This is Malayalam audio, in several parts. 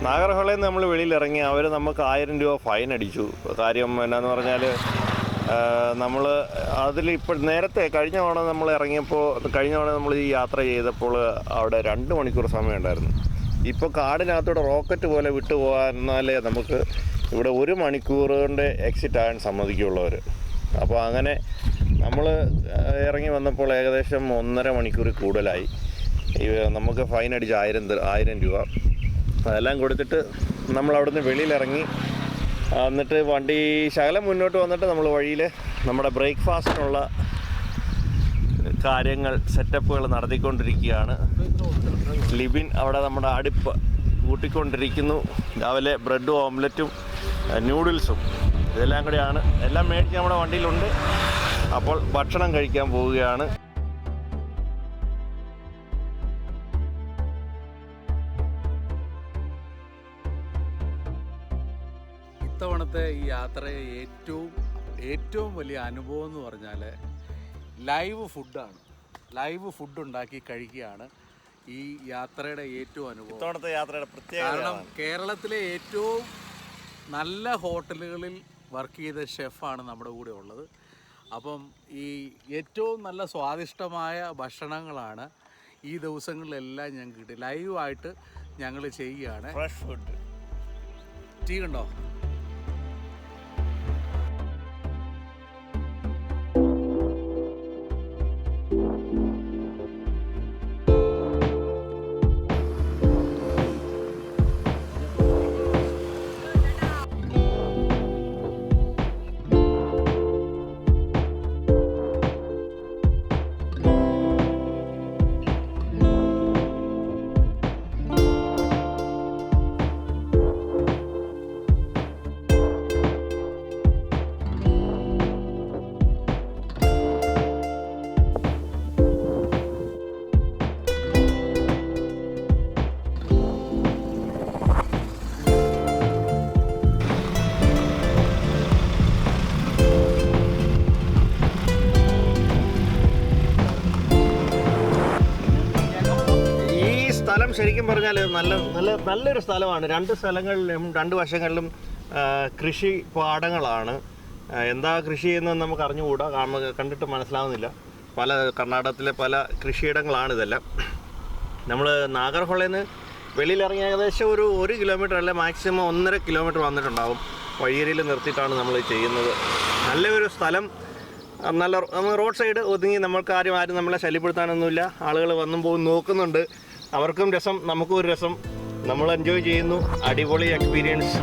നാഗർഹോളയിൽ നിന്ന് നമ്മൾ വെളിയിലിറങ്ങി അവർ നമുക്ക് 1000 രൂപ ഫൈൻ അടിച്ചു. കാര്യം എന്നാന്ന് പറഞ്ഞാൽ നമ്മൾ അതിലിപ്പോൾ നേരത്തെ കഴിഞ്ഞ തവണ നമ്മൾ ഇറങ്ങിയപ്പോൾ കഴിഞ്ഞ തവണ നമ്മൾ ഈ യാത്ര ചെയ്തപ്പോൾ അവിടെ 2 മണിക്കൂർ സമയമുണ്ടായിരുന്നു. ഇപ്പോൾ കാടിനകത്തൂടെ റോക്കറ്റ് പോലെ വിട്ടു പോകാനാലേ നമുക്ക് ഇവിടെ 1 മണിക്കൂറിൻ്റെ എക്സിറ്റ് ആകാൻ സമ്മതിക്കുള്ളവർ. അപ്പോൾ അങ്ങനെ നമ്മൾ ഇറങ്ങി വന്നപ്പോൾ ഏകദേശം 1.5 മണിക്കൂർ കൂടുതലായി. നമുക്ക് ഫൈൻ അടിച്ച് 1000 രൂപ. അതെല്ലാം കൊടുത്തിട്ട് നമ്മൾ അവിടുന്ന് വെളിയിലിറങ്ങി. എന്നിട്ട് വണ്ടി ശകലം മുന്നോട്ട് വന്നിട്ട് നമ്മൾ വഴിയിൽ നമ്മുടെ ബ്രേക്ക്ഫാസ്റ്റിനുള്ള കാര്യങ്ങൾ സെറ്റപ്പുകൾ നടത്തിക്കൊണ്ടിരിക്കുകയാണ്. ലിബിൻ അവിടെ നമ്മുടെ അടുപ്പ് കൂട്ടിക്കൊണ്ടിരിക്കുന്നു. രാവിലെ ബ്രെഡും ഓംലെറ്റും നൂഡിൽസും ഇതെല്ലാം കൂടെയാണ്. എല്ലാം മേടിച്ച് നമ്മുടെ വണ്ടിയിലുണ്ട്. അപ്പോൾ ഭക്ഷണം കഴിക്കാൻ പോവുകയാണ്. ഇത്തവണത്തെ ഈ യാത്രയെ ഏറ്റവും വലിയ അനുഭവം എന്ന് പറഞ്ഞാൽ ലൈവ് ഫുഡാണ്. ലൈവ് ഫുഡ് ഉണ്ടാക്കി കഴിക്കുകയാണ് ഈ യാത്രയുടെ ഏറ്റവും അനുഭവം. ഇത്തവണത്തെ യാത്രയുടെ പ്രത്യേകത കാരണം കേരളത്തിലെ ഏറ്റവും നല്ല ഹോട്ടലുകളിൽ വർക്ക് ചെയ്ത ഷെഫാണ് നമ്മുടെ കൂടെ ഉള്ളത്. അപ്പം ഈ ഏറ്റവും നല്ല സ്വാദിഷ്ടമായ ഭക്ഷണങ്ങളാണ് ഈ ദിവസങ്ങളിലെല്ലാം ഞങ്ങൾക്ക് കിട്ടി. ലൈവായിട്ട് ഞങ്ങൾ ചെയ്യുകയാണ്. Fresh food. ടീ കണ്ടോ? ശരിക്കും പറഞ്ഞാൽ നല്ലൊരു സ്ഥലമാണ്. 2 സ്ഥലങ്ങളിലും 2 വശങ്ങളിലും കൃഷി പാടങ്ങളാണ്. എന്താ കൃഷി ചെയ്യുന്നതെന്ന് നമുക്ക് അറിഞ്ഞുകൂടാ, കണ്ടിട്ട് മനസ്സിലാവുന്നില്ല. കർണാടകത്തിലെ പല കൃഷിയിടങ്ങളാണ് ഇതെല്ലാം. നമ്മൾ നാഗർഹോളയിൽ നിന്ന് വെളിയിലിറങ്ങി ഏകദേശം ഒരു 1 കിലോമീറ്റർ അല്ല മാക്സിമം 1.5 കിലോമീറ്റർ വന്നിട്ടുണ്ടാകും. വഴിയരിയിൽ നിർത്തിയിട്ടാണ് നമ്മൾ ചെയ്യുന്നത്. നല്ലൊരു സ്ഥലം. നമ്മൾ റോഡ് സൈഡ് ഒതുങ്ങി, ആരും നമ്മളെ ശല്യപ്പെടുത്താനൊന്നുമില്ല. ആളുകൾ വന്നും പോകും നോക്കുന്നുണ്ട്. അവർക്കും രസം, നമുക്കും ഒരു രസം. നമ്മൾ എൻജോയ് ചെയ്യുന്നു. അടിപൊളി എക്സ്പീരിയൻസ്.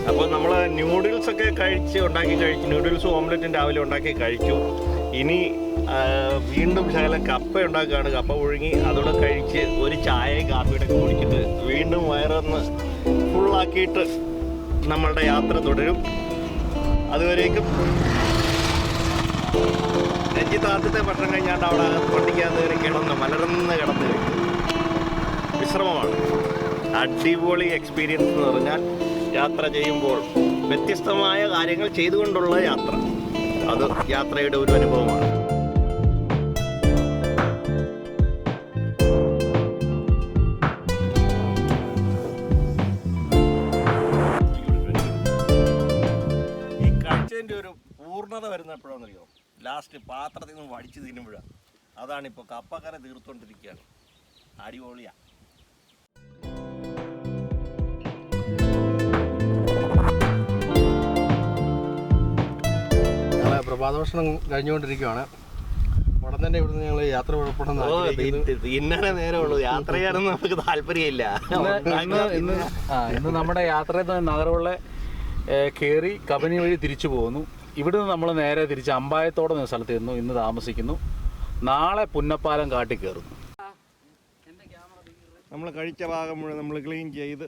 അപ്പോൾ നമ്മൾ നൂഡിൽസൊക്കെ ഉണ്ടാക്കി കഴിച്ചു. നൂഡിൽസും ഓംലെറ്റും രാവിലെ ഉണ്ടാക്കി കഴിച്ചു. ഇനി വീണ്ടും ശകലം കപ്പ ഉണ്ടാക്കുകയാണ്. കപ്പ പുഴുങ്ങി അതോടെ കഴിച്ച് ഒരു ചായയും കാപ്പിയുടെ ഒക്കെ കുടിച്ചിട്ട് വീണ്ടും വയറൊന്ന് ഫുള്ളാക്കിയിട്ട് നമ്മളുടെ യാത്ര തുടരും. അതുവരേക്കും രഞ്ജിത്ത് ആദ്യത്തെ ഭക്ഷണം കഴിഞ്ഞാണ്ട് അവിടെ വണ്ടിക്കകത്ത് കയറി മലർന്ന് കിടന്ന് വിശ്രമമാണ്. അടിപൊളി എക്സ്പീരിയൻസ് എന്ന് പറഞ്ഞാൽ യാത്ര ചെയ്യുമ്പോൾ വ്യത്യസ്തമായ കാര്യങ്ങൾ ചെയ്തുകൊണ്ടുള്ള യാത്ര, അത് യാത്രയുടെ ഒരു അനുഭവമാണ്. ഈ കാഴ്ചൻ്റെ ഒരു പൂർണ്ണത വരുന്ന എപ്പോഴാണെന്നറിയോ? ലാസ്റ്റ് പാത്രത്തിൽ നിന്ന് വടിച്ച് തിന്നുമ്പോഴാണ്. അതാണിപ്പോൾ കപ്പക്കര തീർത്തുകൊണ്ടിരിക്കുകയാണ്. അടിപൊളിയാണ്. പ്രഭാത ഭക്ഷണം കഴിഞ്ഞുകൊണ്ടിരിക്കുകയാണ്. ഉടൻ തന്നെ ഇവിടുന്ന് ഞങ്ങൾ യാത്ര പുറപ്പെടുന്ന ഇന്നലെ നേരമുള്ളൂ. യാത്ര ചെയ്യാനൊന്നും നമുക്ക് താല്പര്യമില്ല. ഇന്ന് നമ്മുടെ യാത്രയിൽ നഗർഹോളെ കയറി കബനി വഴി തിരിച്ചു പോകുന്നു. ഇവിടുന്ന് നമ്മൾ നേരെ തിരിച്ച് അമ്പായത്തോടെ എന്ന സ്ഥലത്ത് ഇന്ന് താമസിക്കുന്നു. നാളെ പുന്നപ്പാലം കാട്ടി കയറുന്നു. നമ്മൾ കഴിച്ച ഭാഗം മുഴുവൻ നമ്മൾ ക്ലീൻ ചെയ്ത്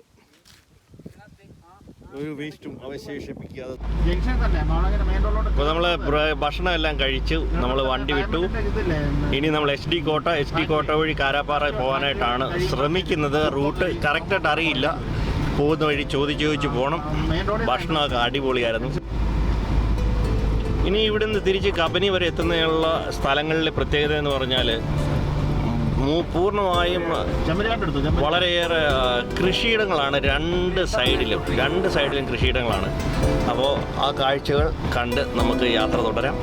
ഒരു വേസ്റ്റും അവശേഷിപ്പിക്കാതെ അപ്പോൾ നമ്മൾ ഭക്ഷണം എല്ലാം കഴിച്ചു, നമ്മൾ വണ്ടി വിട്ടു. ഇനി നമ്മൾ HD കോട്ട വഴി കാരാപ്പാറ പോകാനായിട്ടാണ് ശ്രമിക്കുന്നത്. റൂട്ട് കറക്റ്റായിട്ട് അറിയില്ല, പോകുന്ന വഴി ചോദിച്ച് പോകണം. ഭക്ഷണമൊക്കെ അടിപൊളിയായിരുന്നു. ഇനി ഇവിടുന്ന് തിരിച്ച് കബനി വരെ എത്തുന്നതിനുള്ള സ്ഥലങ്ങളിലെ പ്രത്യേകത എന്ന് പറഞ്ഞാൽ പൂർണ്ണമായും വളരെയേറെ കൃഷിയിടങ്ങളാണ്. രണ്ട് സൈഡിലും കൃഷിയിടങ്ങളാണ്. അപ്പോൾ ആ കാഴ്ചകൾ കണ്ട് നമുക്ക് യാത്ര തുടരാം.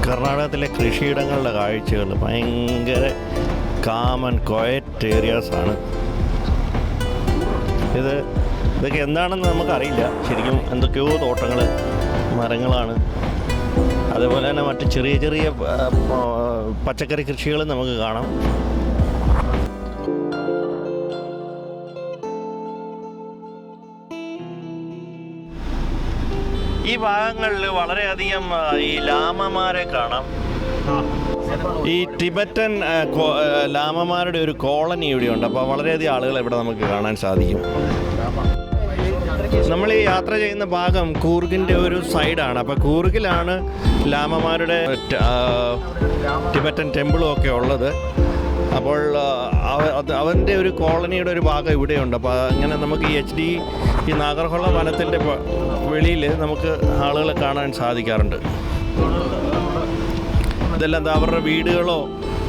കർണാടകത്തിലെ കൃഷിയിടങ്ങളുടെ കാഴ്ചകൾ ഭയങ്കര കാമൻ ക്വയറ്റ് ഏരിയാസാണ്. ഇതൊക്കെ എന്താണെന്ന് നമുക്കറിയില്ല. ശരിക്കും എന്തൊക്കെയോ തോട്ടങ്ങൾ, മരങ്ങളാണ്. അതേപോലെ തന്നെ മറ്റ് ചെറിയ പച്ചക്കറി കൃഷികളും നമുക്ക് കാണാം. ഈ ഭാഗങ്ങളിൽ വളരെയധികം ഈ ലാമമാരെ കാണാം. ഈ ടിബറ്റൻ ലാമമാരുടെ ഒരു കോളനി ഇവിടെയുണ്ട്. അപ്പോൾ വളരെയധികം ആളുകൾ ഇവിടെ നമുക്ക് കാണാൻ സാധിക്കും. നമ്മൾ ഈ യാത്ര ചെയ്യുന്ന ഭാഗം കൂർഗിൻ്റെ ഒരു സൈഡാണ്. അപ്പോൾ കൂർഗിലാണ് ലാമമാരുടെ ടിബറ്റൻ ടെമ്പിളും ഒക്കെ ഉള്ളത്. അപ്പോൾ അവൻ്റെ ഒരു കോളനിയുടെ ഒരു ഭാഗം ഇവിടെയുണ്ട്. അപ്പോൾ അങ്ങനെ നമുക്ക് ഈ നാഗർഹോള വനത്തിൻ്റെ വെളിയിൽ നമുക്ക് ആളുകളെ കാണാൻ സാധിക്കാറുണ്ട്. ഇതെല്ലാം എന്താ അവരുടെ വീടുകളോ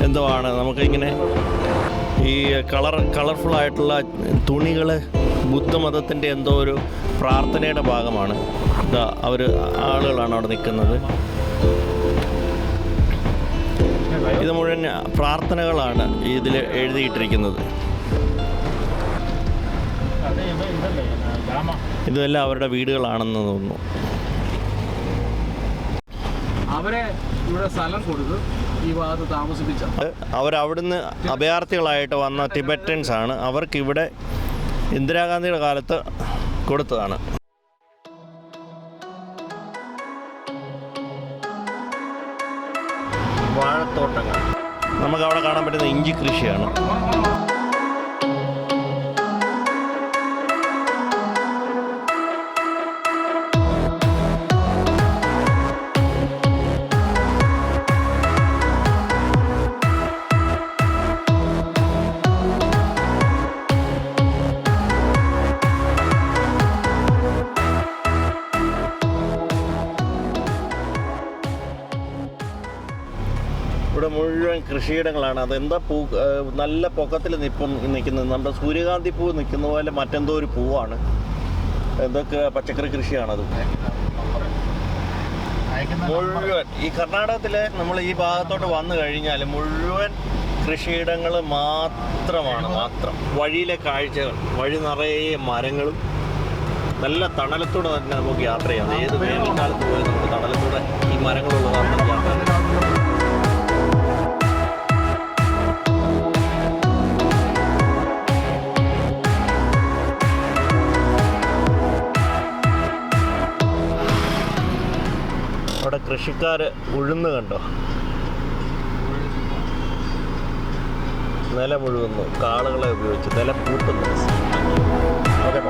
എന്തോ ആണ്. നമുക്കിങ്ങനെ ഈ കളർഫുള്ളായിട്ടുള്ള തുണികൾ ബുദ്ധമതത്തിൻ്റെ എന്തോ ഒരു പ്രാർത്ഥനയുടെ ഭാഗമാണ്. ആളുകളാണ് അവിടെ നിൽക്കുന്നത്. ഇത് മുഴുവൻ പ്രാർത്ഥനകളാണ് ഇതിൽ എഴുതിയിട്ടിരിക്കുന്നത്. ഇതെല്ലാം അവരുടെ വീടുകളാണെന്ന് തോന്നുന്നു. അവരെ ഇവിടെ സ്ഥലം കൊടുത്ത് ഈ ഭാഗത്ത് താമസിപ്പിച്ച അവരവിടുന്ന് അഭയാർത്ഥികളായിട്ട് വന്ന ടിബറ്റൻസ് ആണ്. അവർക്കിവിടെ ഇന്ദിരാഗാന്ധിയുടെ കാലത്ത് കൊടുത്തതാണ്. വാഴത്തോട്ടങ്ങൾ നമുക്കവിടെ കാണാൻ പറ്റുന്ന ഇഞ്ചി കൃഷിയാണ്. ഇവിടെ മുഴുവൻ കൃഷിയിടങ്ങളാണ്. അതെന്താ നല്ല പൊക്കത്തിൽ നിൽക്കുന്നത്. നമ്മുടെ സൂര്യകാന്തി പൂ നിൽക്കുന്ന പോലെ മറ്റെന്തോ ഒരു പൂവാണ്. എന്തൊക്കെ പച്ചക്കറി കൃഷിയാണത് മുഴുവൻ. ഈ കർണാടകത്തിലെ നമ്മൾ ഈ ഭാഗത്തോട്ട് വന്നു കഴിഞ്ഞാൽ മുഴുവൻ കൃഷിയിടങ്ങൾ മാത്രം. വഴിയിലെ കാഴ്ചകൾ, വഴി നിറയെ മരങ്ങളും നല്ല തണലത്തൂടെ തന്നെ നമുക്ക് യാത്ര ചെയ്യാം. ഏത് വേനൽക്കാലത്ത് പോലും നമുക്ക് തണലത്തൂടെ ഈ മരങ്ങളുള്ളതാണ് യാത്ര. അവിടെ കൃഷിക്കാർ ഉഴുന്ന് കണ്ടോ, നില മുഴുകുന്നു. കാളുകളെ ഉപയോഗിച്ച് നില പൂട്ടുന്നു. ഓക്കെ.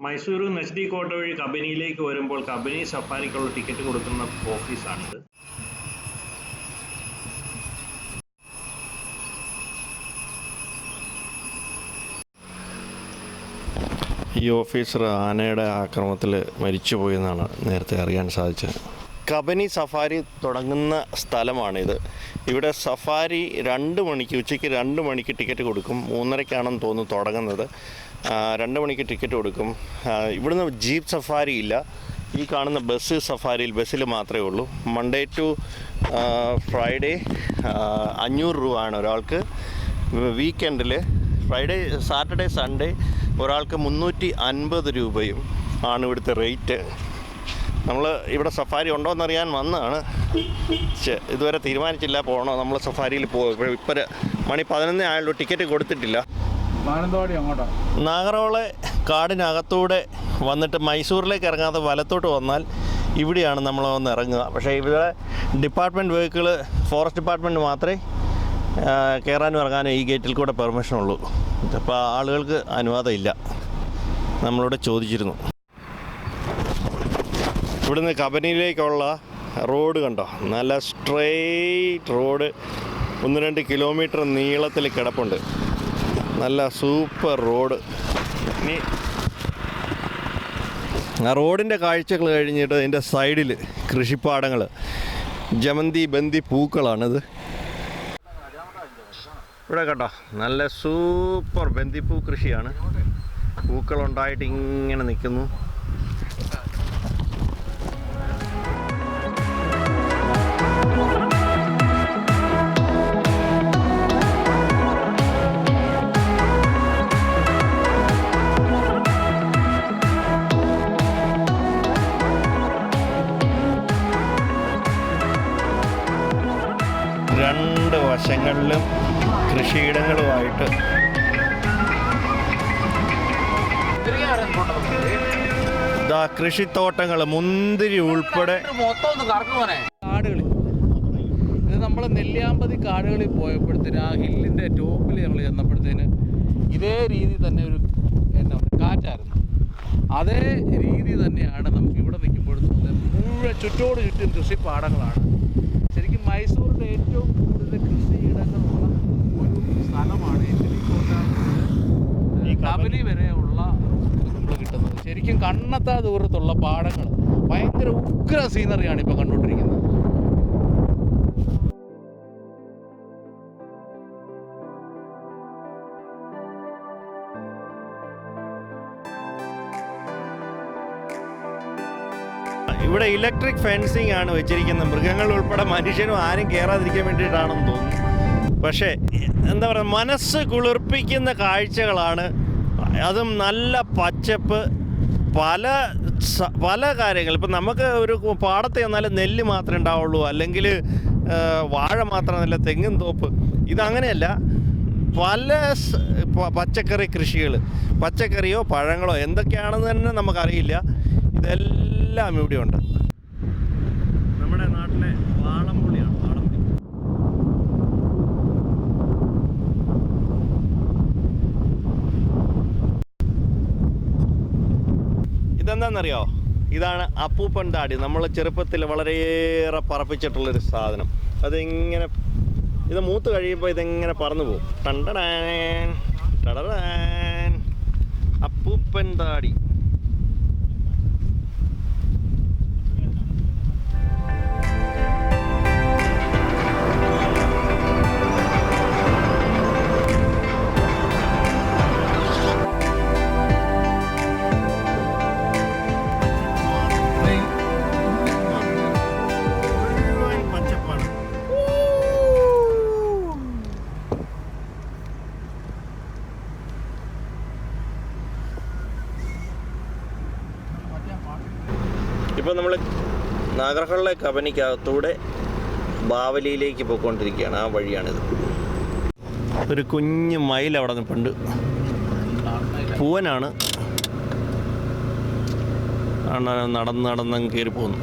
മൈസൂരു HD കോട്ട വഴി കബനിയിലേക്ക് വരുമ്പോൾ കബനി സഫാരിക്കുള്ള ടിക്കറ്റ് കൊടുക്കുന്ന ഓഫീസാണിത്. ഈ ഓഫീസർ ആനയുടെ ആക്രമണത്തിൽ മരിച്ചുപോയെന്നാണ് നേരത്തെ അറിയാൻ സാധിച്ചത്. കബനി സഫാരി തുടങ്ങുന്ന സ്ഥലമാണിത്. ഇവിടെ സഫാരി 2 മണിക്ക്, ഉച്ചയ്ക്ക് 2 മണിക്ക് ടിക്കറ്റ് കൊടുക്കും. 3:30 തോന്നുന്നു തുടങ്ങുന്നത്. 2 മണിക്ക് ടിക്കറ്റ് കൊടുക്കും. ഇവിടുന്ന് ജീപ്പ് സഫാരി ഇല്ല. ഈ കാണുന്ന ബസ്സിൽ മാത്രമേ ഉള്ളൂ. മൺഡേ ടു ഫ്രൈഡേ 500 രൂപയാണ് ഒരാൾക്ക്. വീക്കെൻഡിൽ ഫ്രൈഡേ സാറ്റർഡേ സൺഡേ ഒരാൾക്ക് 350 രൂപയും ആണ് ഇവിടുത്തെ റേറ്റ്. നമ്മൾ ഇവിടെ സഫാരി ഉണ്ടോ എന്നറിയാൻ വന്നതാണ്. ഇതുവരെ തീരുമാനിച്ചില്ല പോകണോ. നമ്മൾ സഫാരിയിൽ പോകും. ഇപ്പോൾ മണി 11 ആയുള്ളൂ, ടിക്കറ്റ് കൊടുത്തിട്ടില്ല. നാഗർഹോളെ കാടിനകത്തൂടെ വന്നിട്ട് മൈസൂരിലേക്ക് ഇറങ്ങാതെ വലത്തോട്ട് വന്നാൽ ഇവിടെയാണ് നമ്മൾ വന്ന് ഇറങ്ങുക. പക്ഷേ ഇവിടെ ഡിപ്പാർട്ട്മെൻറ്റ് വെഹിക്കിൾ, ഫോറസ്റ്റ് ഡിപ്പാർട്ട്മെൻറ്റ് മാത്രമേ കയറാനും ഇറങ്ങാനും ഈ ഗേറ്റിൽ കൂടെ പെർമിഷൻ ഉള്ളൂ. അപ്പോൾ ആളുകൾക്ക് അനുവാദം ഇല്ല. നമ്മളോട് ചോദിച്ചിരുന്നു. ഇവിടുന്ന് കബനിയിലേക്കുള്ള റോഡ് കണ്ടോ, നല്ല സ്ട്രെയിറ്റ് റോഡ്, 1-2 കിലോമീറ്റർ നീളത്തിൽ കിടപ്പുണ്ട്. നല്ല സൂപ്പർ റോഡ്. ഇനി ആ റോഡിൻ്റെ കാഴ്ചകൾ കഴിഞ്ഞിട്ട് അതിൻ്റെ സൈഡിൽ കൃഷിപ്പാടങ്ങൾ, ജമന്തി ബന്ദി പൂക്കളാണിത്. ഇവിടെ കേട്ടോ നല്ല സൂപ്പർ ബന്ദിപ്പൂ കൃഷിയാണ്. പൂക്കളുണ്ടായിട്ട് ഇങ്ങനെ നിൽക്കുന്നു. രണ്ട് വശങ്ങളിലും കൃഷിയിടങ്ങളുമായിട്ട് കൃഷിത്തോട്ടങ്ങൾ, മുന്തിരി ഉൾപ്പെടെ. കാടുകളിൽ ഇത് നമ്മൾ നെല്ലിയാമ്പതി കാടുകളിൽ പോയപ്പോഴത്തേന് ആ ഹില്ലിൻ്റെ ടോപ്പിൽ ഞങ്ങൾ ചെന്നപ്പോഴത്തേന് ഇതേ രീതി തന്നെ ഒരു എന്താ പറയുക കാറ്റായിരുന്നു. അതേ രീതി തന്നെയാണ് നമുക്ക് ഇവിടെ നിൽക്കുമ്പോൾ മുഴുവൻ ചുറ്റോട് ചുറ്റും കൃഷിപ്പാടങ്ങളാണ്. ശരിക്കും മൈസൂരിൻ്റെ ഏറ്റവും കൂടുതൽ കൃഷിയിടങ്ങളുള്ള ഒരു സ്ഥലമാണ് ഈ കബനി വരെയുള്ള നമ്മൾ കിട്ടുന്നത്. ശരിക്കും കണ്ണെത്താ ദൂരത്തുള്ള പാടങ്ങൾ, ഭയങ്കര ഉഗ്ര സീനറിയാണ് ഇപ്പോൾ കണ്ടുകൊണ്ടിരിക്കുന്നത്. ഇവിടെ ഇലക്ട്രിക് ഫെൻസിങ് ആണ് വെച്ചിരിക്കുന്നത്. മൃഗങ്ങൾ ഉൾപ്പെടെ മനുഷ്യനും ആരും കയറാതിരിക്കാൻ വേണ്ടിയിട്ടാണെന്ന് തോന്നുന്നു. പക്ഷേ എന്താ പറയുക, മനസ്സ് കുളിർപ്പിക്കുന്ന കാഴ്ചകളാണ്. അതും നല്ല പച്ചപ്പ്, പല കാര്യങ്ങൾ. ഇപ്പം നമുക്ക് ഒരു പാടത്ത് ചെന്നാൽ നെല്ല് മാത്രമേ ഉണ്ടാവുള്ളൂ, അല്ലെങ്കിൽ വാഴ മാത്രമല്ല, തെങ്ങും തോപ്പ്. ഇതങ്ങനെയല്ല. പല പച്ചക്കറി കൃഷികൾ, പച്ചക്കറിയോ പഴങ്ങളോ എന്തൊക്കെയാണെന്ന് തന്നെ നമുക്കറിയില്ല. ഇതെല്ലാം ഇവിടെയുണ്ട്. നമ്മുടെ നാട്ടിലെ വാളംപുളിയാണ്. വാളംപുളി ഇതെന്താണെന്നറിയോ? ഇതാണ് അപ്പൂപ്പൻ താടി. നമ്മൾ ചെറുപ്പത്തിൽ വളരെയേറെ പറപ്പിച്ചിട്ടുള്ളൊരു സാധനം. അതിങ്ങനെ ഇത് മൂത്ത് കഴിയുമ്പോൾ ഇതെങ്ങനെ പറന്നു പോകും. ടണ്ടടാൻ ടടടാൻ. അപ്പൂപ്പൻ താടി. ഇപ്പോൾ നമ്മൾ നാഗർഹോളെ കബനിക്കകത്തൂടെ ബാവലിയിലേക്ക് പോയിക്കൊണ്ടിരിക്കുകയാണ്. ആ വഴിയാണിത്. ഒരു കുഞ്ഞ് മയിൽ അവിടെ നിൽപ്പുണ്ട്. പൂവനാണ്. നടന്നങ്ങ് കയറി പോകുന്നു.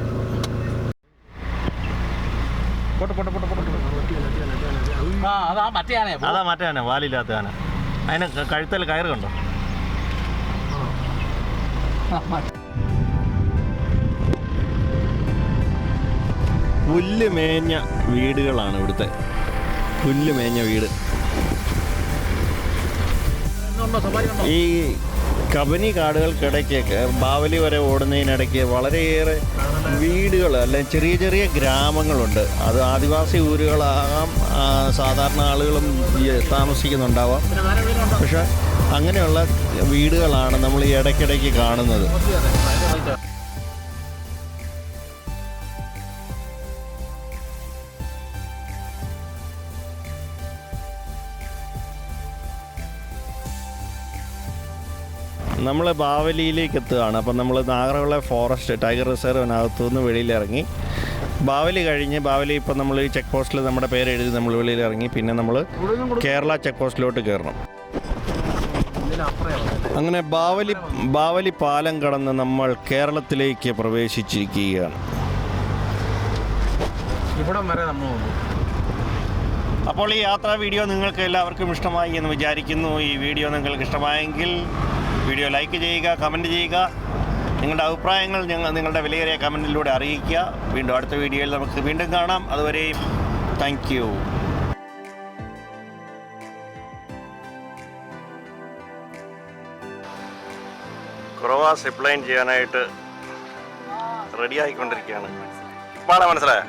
അതാ മറ്റേ ആന, വാലില്ലാത്ത ആന. അതിന് കഴുത്തിൽ കയറ് കണ്ടോ? പുല്ല് മേഞ്ഞ വീടുകളാണ് ഇവിടുത്തെ. പുല്ല് മേഞ്ഞ വീട്. ഈ കബനി കാടുകൾക്കിടയ്ക്ക് ബാവലി വരെ ഓടുന്നതിനിടയ്ക്ക് വളരെയേറെ വീടുകൾ, അല്ലെങ്കിൽ ചെറിയ ചെറിയ ഗ്രാമങ്ങളുണ്ട്. അത് ആദിവാസി ഊരുകളാകാം, സാധാരണ ആളുകളും താമസിക്കുന്നുണ്ടാവാം. പക്ഷെ അങ്ങനെയുള്ള വീടുകളാണ് നമ്മൾ ഈ ഇടയ്ക്കിടയ്ക്ക് കാണുന്നത്. നമ്മൾ ബാവലിയിലേക്ക് എത്തുകയാണ്. അപ്പം നമ്മൾ നാഗർഹോളെ ഫോറസ്റ്റ് ടൈഗർ റിസർവിനകത്തുനിന്ന് വെളിയിലിറങ്ങി ബാവലി കഴിഞ്ഞ് ബാവലി ഇപ്പം നമ്മൾ ഈ ചെക്ക് പോസ്റ്റിൽ നമ്മുടെ പേര് എഴുതി നമ്മൾ വെളിയിലിറങ്ങി. പിന്നെ നമ്മൾ കേരള ചെക്ക് പോസ്റ്റിലോട്ട് കയറണം. അങ്ങനെ ബാവലി പാലം കടന്ന് നമ്മൾ കേരളത്തിലേക്ക് പ്രവേശിച്ചിരിക്കുകയാണ്. ഇവിടം വരെ നമ്മൾ വന്നു. അപ്പോൾ ഈ യാത്രാ വീഡിയോ നിങ്ങൾക്ക് എല്ലാവർക്കും ഇഷ്ടമായി എന്ന് വിചാരിക്കുന്നു. ഈ വീഡിയോ നിങ്ങൾക്ക് ഇഷ്ടമായെങ്കിൽ വീഡിയോ ലൈക്ക് ചെയ്യുക, കമൻറ്റ് ചെയ്യുക. നിങ്ങളുടെ അഭിപ്രായങ്ങൾ നിങ്ങളുടെ വിലയേറിയ കമൻറ്റിലൂടെ അറിയിക്കുക. വീണ്ടും അടുത്ത വീഡിയോയിൽ നമുക്ക് വീണ്ടും കാണാം. അതുവരെയും താങ്ക് യു. കുറവാ സിപ്ലൈൻ ചെയ്യാനായിട്ട് റെഡി ആയിക്കൊണ്ടിരിക്കുകയാണ്. പാടാ മനസ്സിലായോ?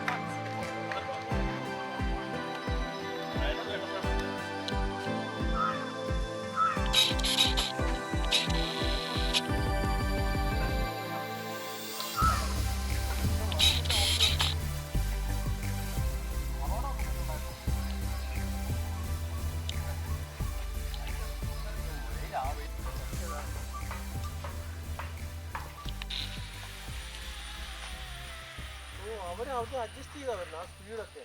അവര് അഡ്ജസ്റ്റ് ചെയ്താ വരുന്ന ആ സ്പീഡൊക്കെ.